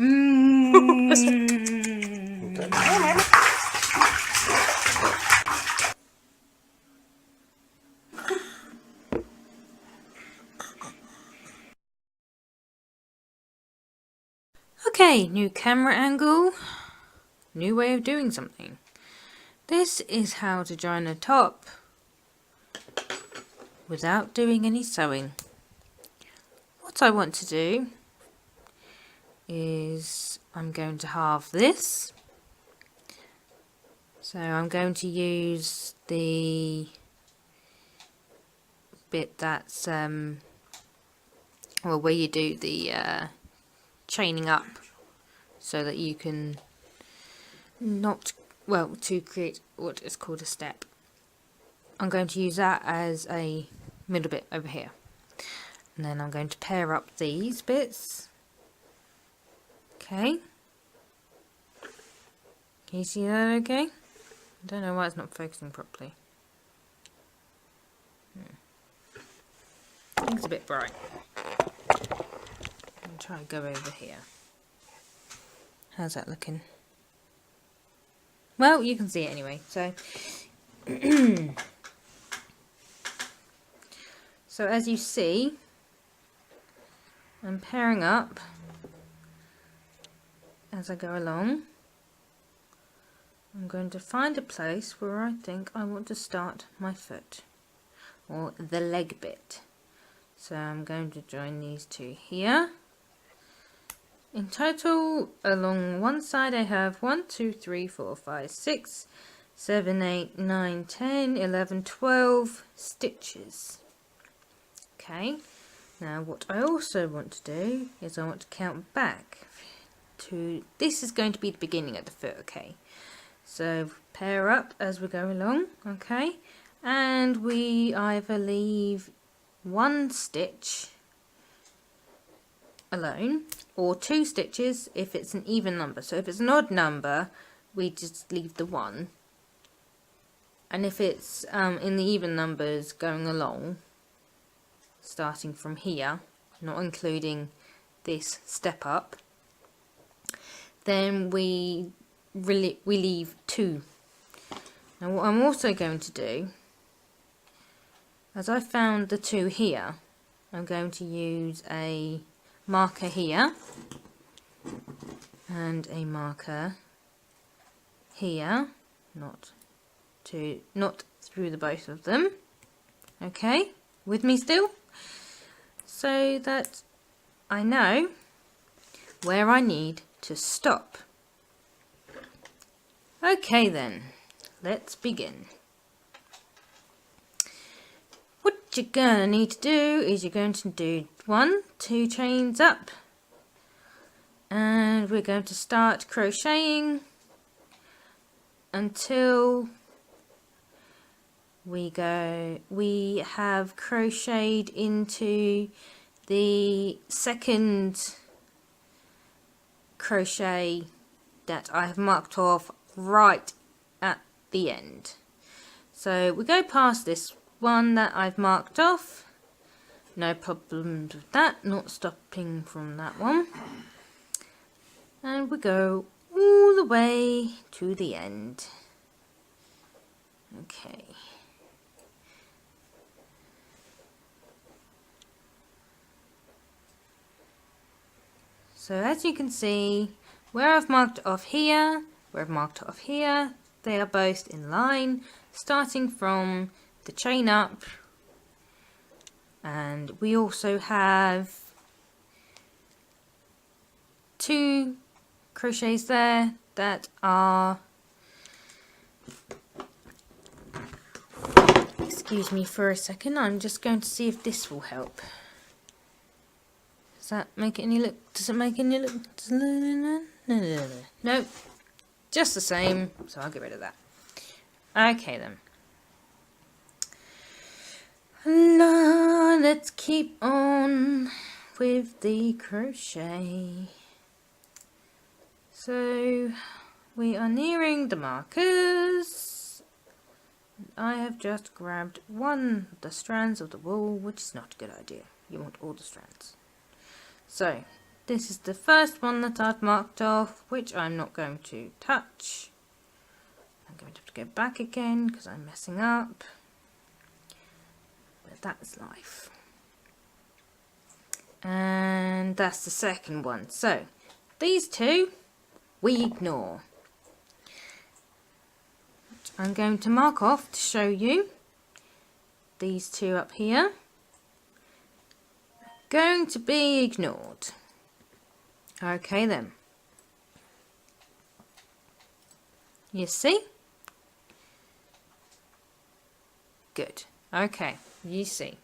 Okay, new camera angle, new way of doing something. This is how to join a top without doing any sewing. What I want to do is I'm going to halve this. So I'm going to use the bit that's well, where you do the chaining up so that you can to create what is called a step. I'm going to use that as a middle bit over here, and then I'm going to pair up these bits. Okay, can you see that okay? I don't know why it's not focusing properly. I think it's a bit bright. I'll try to go over here. How's that looking? Well, you can see it anyway, so so as you see, I'm pairing up as I go along. I'm going to find a place where I think I want to start my foot, or the leg bit. So I'm going to join these two here. In total, along one side I have 1, 2, 3, 4, 5, 6, 7, 8, 9, 10, 11, 12 stitches. Okay, now what I also want to do is I want to count back to, this is going to be the beginning of the foot, okay? So pair up as we go along, okay? And we either leave one stitch alone, or 2 stitches if it's an even number. So if it's an odd number, we just leave the 1, and if it's in the even numbers going along, starting from here, not including this step up, then we leave 2. Now what I'm also going to do, as I found the 2 here, I'm going to use a marker here and a marker here, not through the both of them. Okay, with me still? So that I know where I need to stop. Okay then, let's begin. What you're gonna need to do is you're going to do 1, 2 chains up, and we're going to start crocheting until we have crocheted into the second crochet that I have marked off right at the end. So we go past this one that I've marked off, no problems with that, not stopping from that one, and we go all the way to the end. Okay. So as you can see, where I've marked off here, where I've marked off here, they are both in line, starting from the chain up, and we also have 2 crochets there that are, excuse me for a second, I'm just going to see if this will help. Does that make any look? Does it make any look? Nope, just the same, so I'll get rid of that. Okay then. Now let's keep on with the crochet. So we are nearing the markers. I have just grabbed one of the strands of the wool, which is not a good idea. You want all the strands. So this is the first one that I've marked off, which I'm not going to touch. I'm going to have to go back again because I'm messing up. But that's life. And that's the second one. So, these two, we ignore. I'm going to mark off to show you these two up here. Going to be ignored. Okay then. You see? Good. Okay, you see.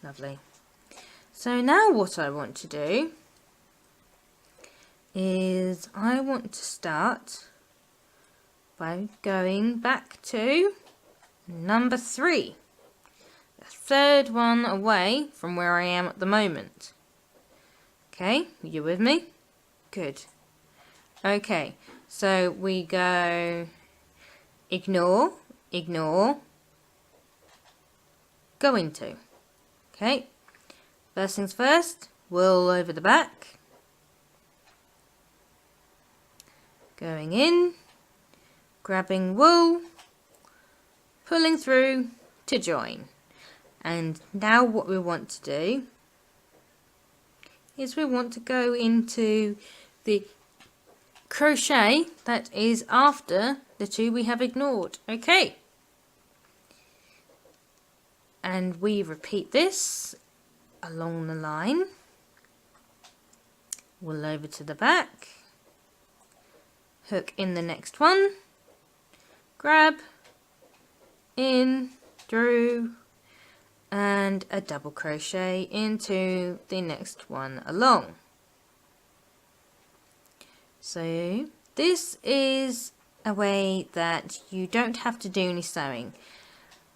Lovely. So now what I want to do is I want to start by going back to number 3. The third one away from where I am at the moment. Okay, you with me? Good. Okay, so we go ignore, ignore, go into. Okay, first things first, wool over the back. Going in, grabbing wool, pulling through to join. And now what we want to do is we want to go into the crochet that is after the two we have ignored. Okay. And we repeat this along the line. Wool over to the back. Hook in the next one. Grab, in, through, and a double crochet into the next one along. So this is a way that you don't have to do any sewing.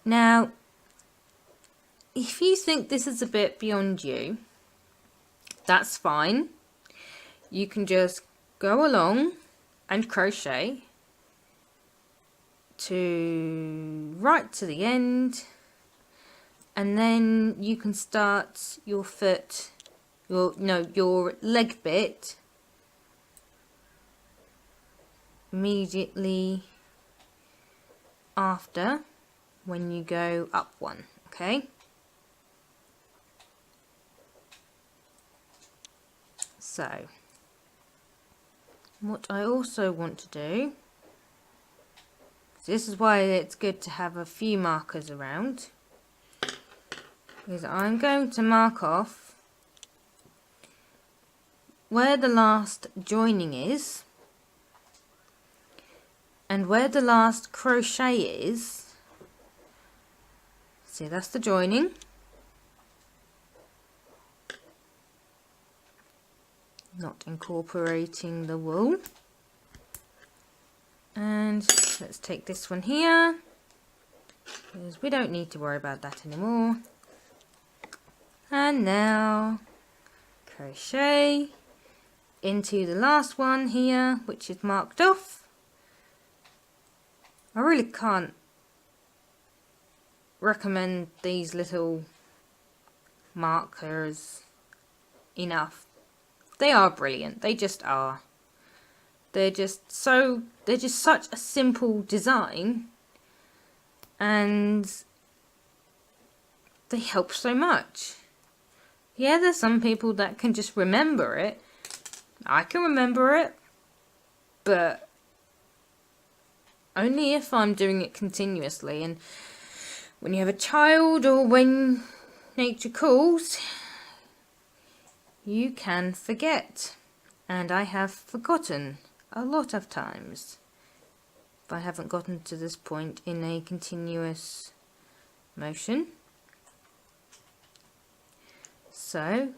Now, if you think this is a bit beyond you, that's fine. You can just go along and crochet right to the end, and then you can start your foot, your leg bit immediately after when you go up one. Okay, so what I also want to do, this is why it's good to have a few markers around, is I'm going to mark off where the last joining is and where the last crochet is. See, that's the joining. Not incorporating the wool. And let's take this one here, because we don't need to worry about that anymore. And now crochet into the last one here, which is marked off. I really can't recommend these little markers enough. They are brilliant, they just are. They're just such a simple design, and they help so much. Yeah, there's some people that can just remember it. I can remember it, but only if I'm doing it continuously. And when you have a child or when nature calls, you can forget. And I have forgotten a lot of times, if I haven't gotten to this point in a continuous motion. So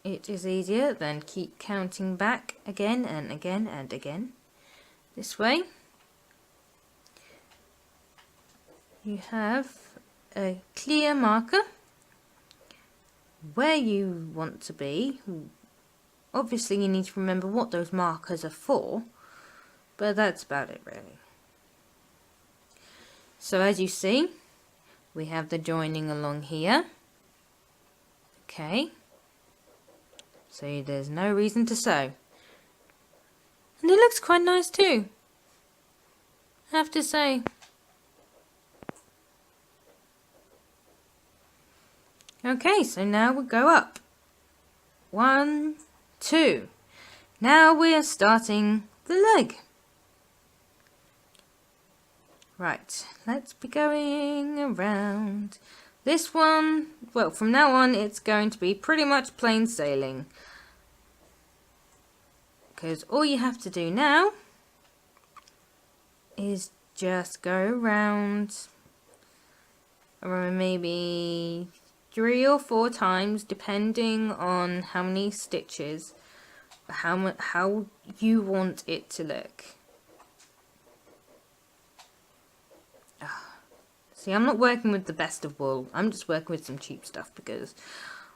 it is easier than keep counting back again and again and again. This way you have a clear marker where you want to be. Obviously you need to remember what those markers are for, but that's about it really. So as you see, we have the joining along here. Okay. so there's no reason to sew. And it looks quite nice too, I have to say. Okay, so now we'll go up. 1, 2. Now we are starting the leg. Right, let's be going around. This one, well, from now on it's going to be pretty much plain sailing. Because all you have to do now is just go around maybe 3 or 4 times, depending on how many stitches, how you want it to look. See, I'm not working with the best of wool. I'm just working with some cheap stuff because,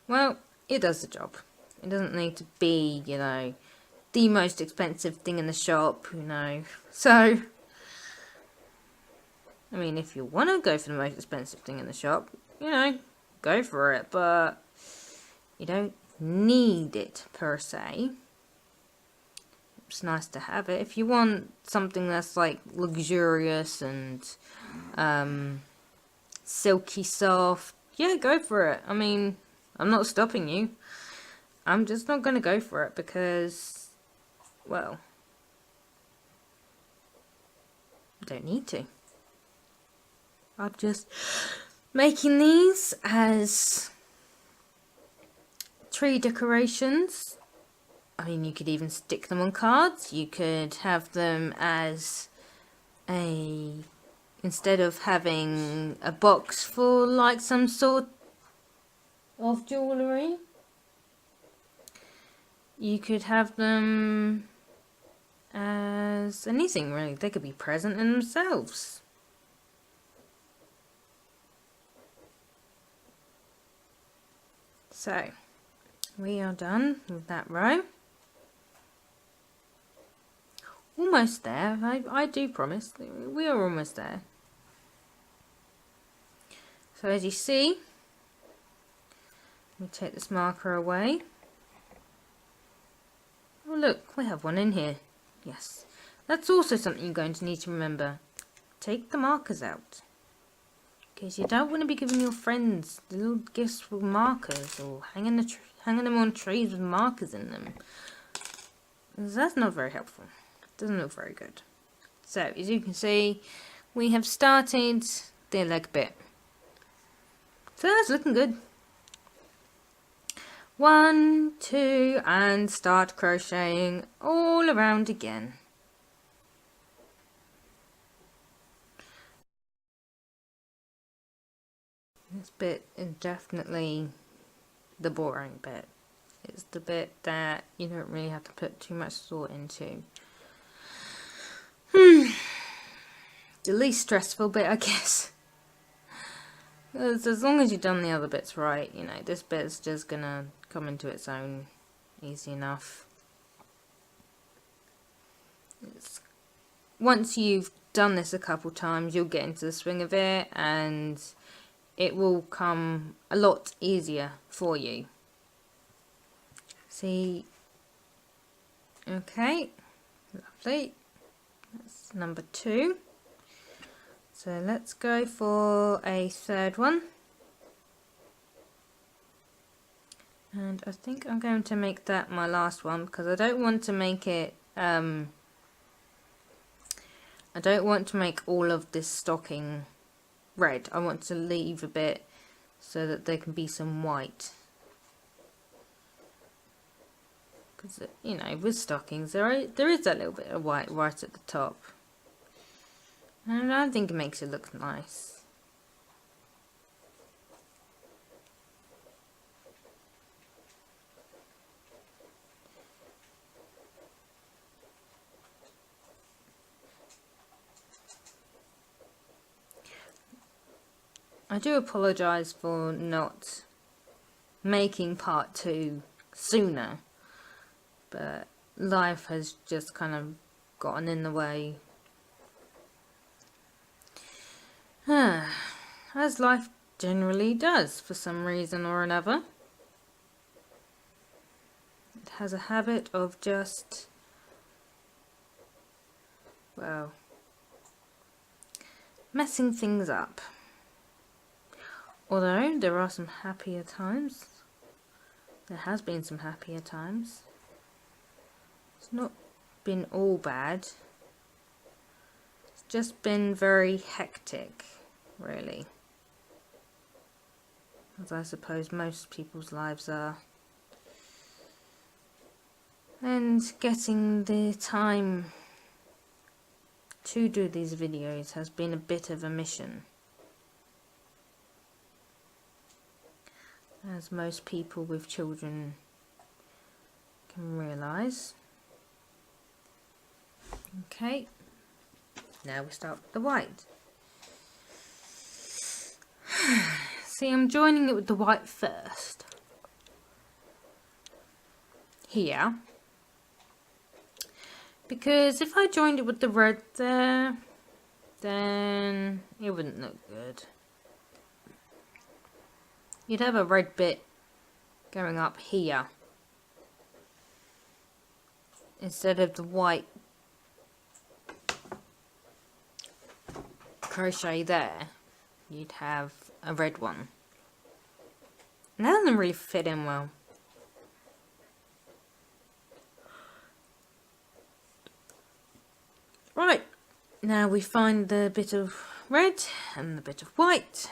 well, it does the job. It doesn't need to be, you know, the most expensive thing in the shop, you know. So, I mean, if you want to go for the most expensive thing in the shop, you know, go for it. But you don't need it per se. It's nice to have it. If you want something that's like luxurious and silky soft, yeah, go for it. I mean, I'm not stopping you. I'm just not going to go for it because, well, don't need to. I'm just making these as tree decorations. I mean, you could even stick them on cards. You could have them as a, instead of having a box for like some sort of jewellery, you could have them as anything really. They could be present in themselves. So, we are done with that row. Almost there, I do promise. We are almost there. So as you see, we take this marker away. Oh look, we have one in here. Yes, that's also something you're going to need to remember. Take the markers out. Because you don't want to be giving your friends little gifts with markers or hanging them on trees with markers in them. That's not very helpful. It doesn't look very good. So, as you can see, we have started the leg bit. So that's looking good. 1, 2, and start crocheting all around again. This bit is definitely the boring bit. It's the bit that you don't really have to put too much thought into. The least stressful bit, I guess. Because as long as you've done the other bits right, you know, this bit's just gonna come into its own easy enough. Once you've done this a couple times, you'll get into the swing of it and it will come a lot easier for you. See? Okay, lovely. That's number 2. So let's go for a third one. And I think I'm going to make that my last one because I don't want to make it, I don't want to make all of this stocking red. I want to leave a bit so that there can be some white. Because, you know, with stockings, there is that little bit of white right at the top. And I think it makes it look nice. I do apologise for not making part 2 sooner, but life has just kind of gotten in the way. As life generally does for some reason or another. has a habit of just, well, messing things up. Although there are some happier times. There has been some happier times. It's not been all bad. It's just been very hectic, really. As I suppose most people's lives are. And getting the time to do these videos has been a bit of a mission. As most people with children can realise. Okay, now we start with the white. See, I'm joining it with the white first. Here. Because if I joined it with the red there, then it wouldn't look good. You'd have a red bit going up here instead of the white crochet there. You'd have a red one. And that doesn't really fit in well. Right, now we find the bit of red and the bit of white.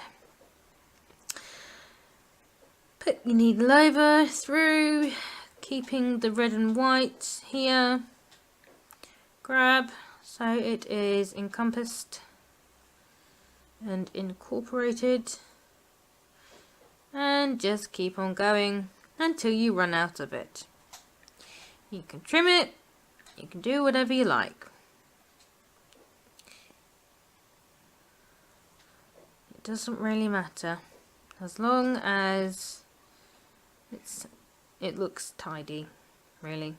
Put your needle over, through, keeping the red and white here. Grab, so it is encompassed and incorporated. And just keep on going until you run out of it. You can trim it, you can do whatever you like. It doesn't really matter, as long as it looks tidy, really.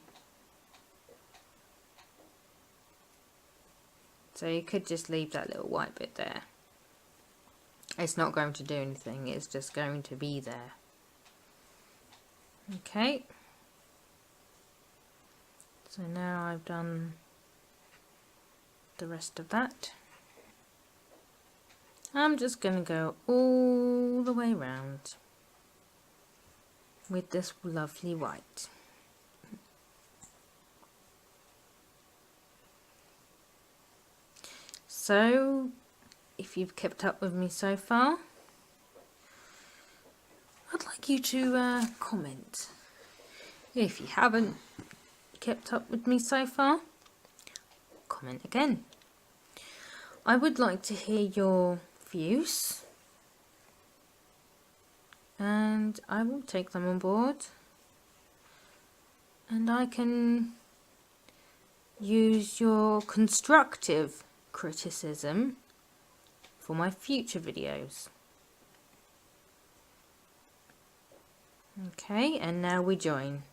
So you could just leave that little white bit there. It's not going to do anything, it's just going to be there. Okay. So now I've done the rest of that. I'm just going to go all the way around with this lovely white. So, if you've kept up with me so far, I'd like you to comment. If you haven't kept up with me so far, comment again. I would like to hear your views, and I will take them on board, and I can use your constructive criticism for my future videos. Okay, and now we join.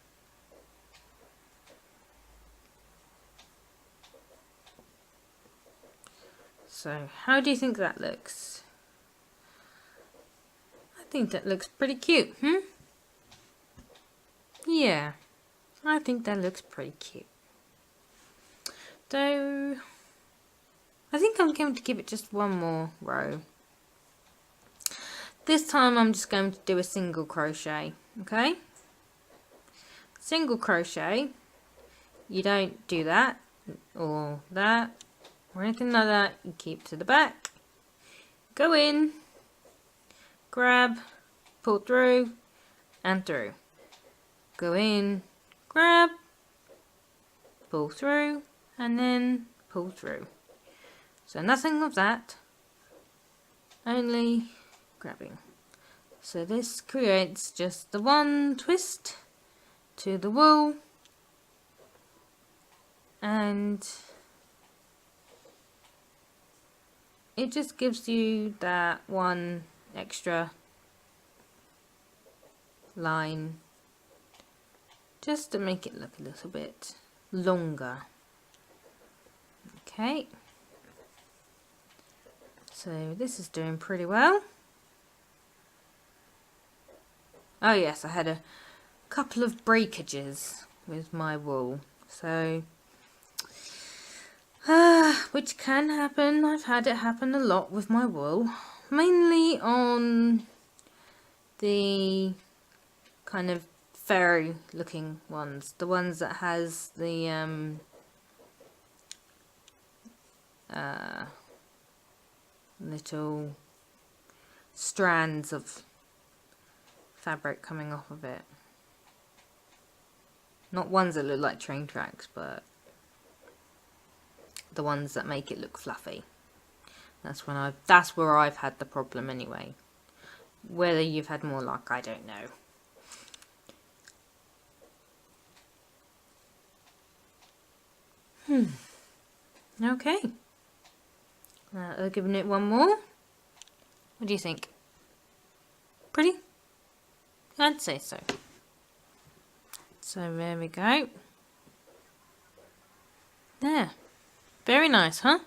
So, how do you think that looks? I think that looks pretty cute, Yeah, I think that looks pretty cute. Though, I think I'm going to give it just one more row. This time I'm just going to do a single crochet, okay? Single crochet, you don't do that, or that, or anything like that. You keep to the back, go in, grab, pull through, and through. Go in, grab, pull through, and then pull through. So nothing of that, only grabbing. So this creates just the one twist to the wool, and it just gives you that one extra line just to make it look a little bit longer. Okay, so this is doing pretty well. Oh yes, I had a couple of breakages with my wool. So, which can happen. I've had it happen a lot with my wool. Mainly on the kind of furry looking ones. The ones that has the little strands of fabric coming off of it. Not ones that look like train tracks, but the ones that make it look fluffy. That's where I've had the problem anyway. Whether you've had more luck, I don't know. Okay. Giving it one more. What do you think? Pretty? I'd say so. So there we go. There. Very nice, huh?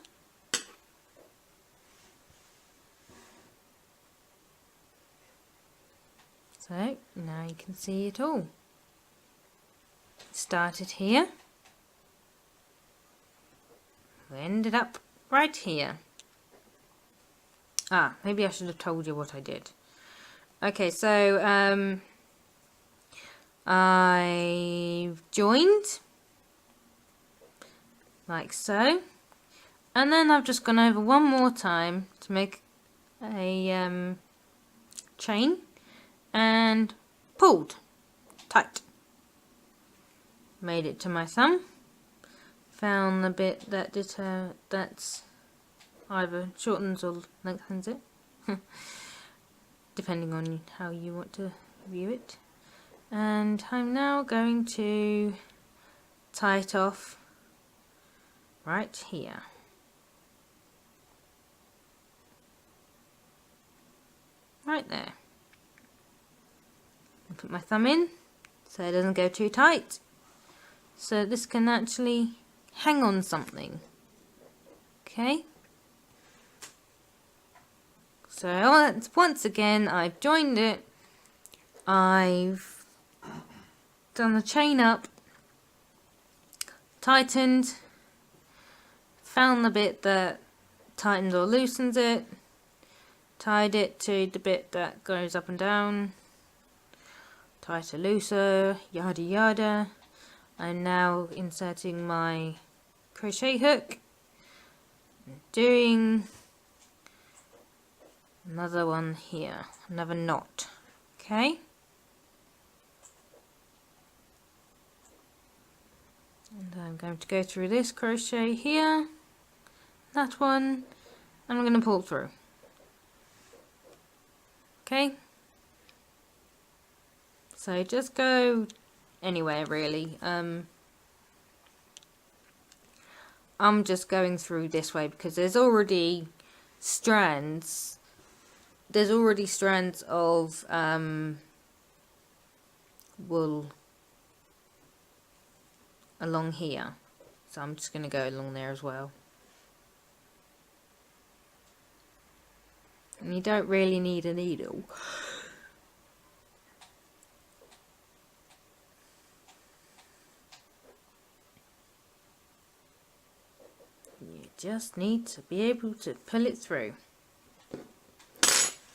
So now you can see it all. Started here. We ended up right here. Maybe I should have told you what I did. Okay, so I joined like so, and then I've just gone over one more time to make a chain and pulled tight. Made it to my thumb. Found the bit that that's either shortens or lengthens it, depending on how you want to view it. And I'm now going to tie it off right here. Right there. I'll put my thumb in so it doesn't go too tight. So this can actually hang on something. Okay. So once again, I've joined it. I've done the chain up, tightened, found the bit that tightens or loosens it, tied it to the bit that goes up and down, tighter, looser, yada yada. I'm now inserting my crochet hook, doing another one here, another knot. Okay. And I'm going to go through this crochet here, that one, and I'm going to pull through. Okay. So just go anywhere really. I'm just going through this way because there's already strands. There's already strands of wool along here, so I'm just going to go along there as well. And you don't really need a needle. You just need to be able to pull it through.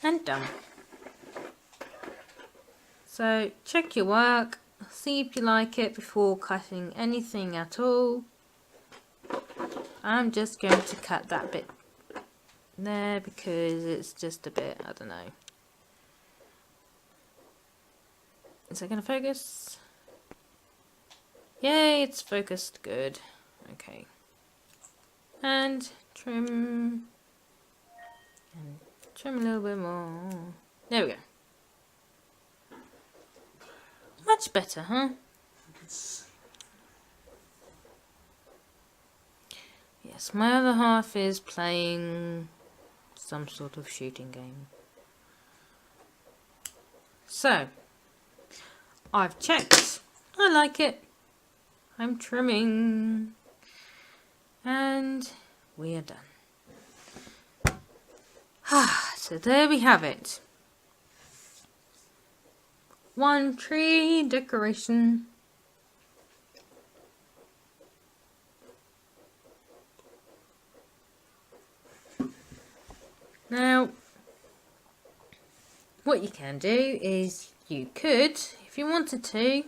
And done. So check your work, see if you like it before cutting anything at all. I'm just going to cut that bit there because it's just a bit, I don't know. Is that going to focus? Yay, it's focused, good. Okay. And trim. And trim a little bit more. There we go. Much better, huh? Yes, my other half is playing some sort of shooting game. So, I've checked. I like it. I'm trimming. And we are done. So there we have it. One tree decoration Now, what you can do is you could, if you wanted to,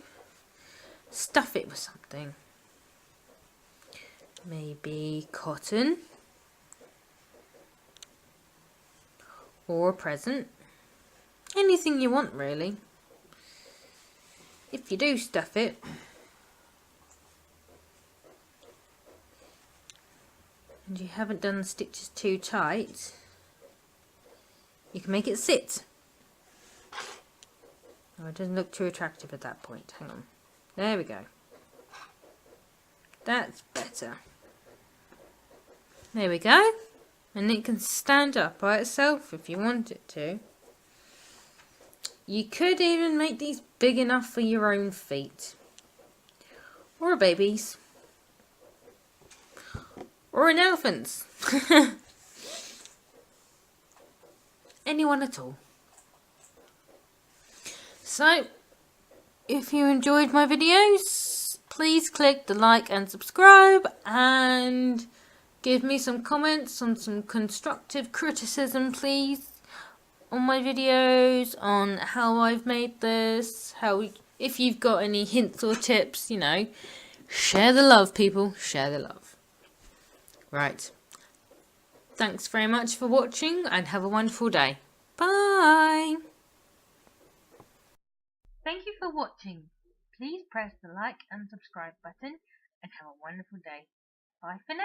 stuff it with something. Maybe cotton, or a present. Anything you want, really. If you do stuff it, and you haven't done the stitches too tight, you can make it sit. Oh, it doesn't look too attractive at that point. Hang on. There we go. That's better. There we go. And it can stand up by itself if you want it to. You could even make these big enough for your own feet. Or a baby's. Or an elephant's. Anyone at all. So, if you enjoyed my videos, please click the like and subscribe, and give me some comments on some constructive criticism, please, on my videos, on how I've made this, if you've got any hints or tips, share the love, people, share the love. Right. Thanks very much for watching, and have a wonderful day. Bye! Thank you for watching. Please press the like and subscribe button, and have a wonderful day. Bye for now.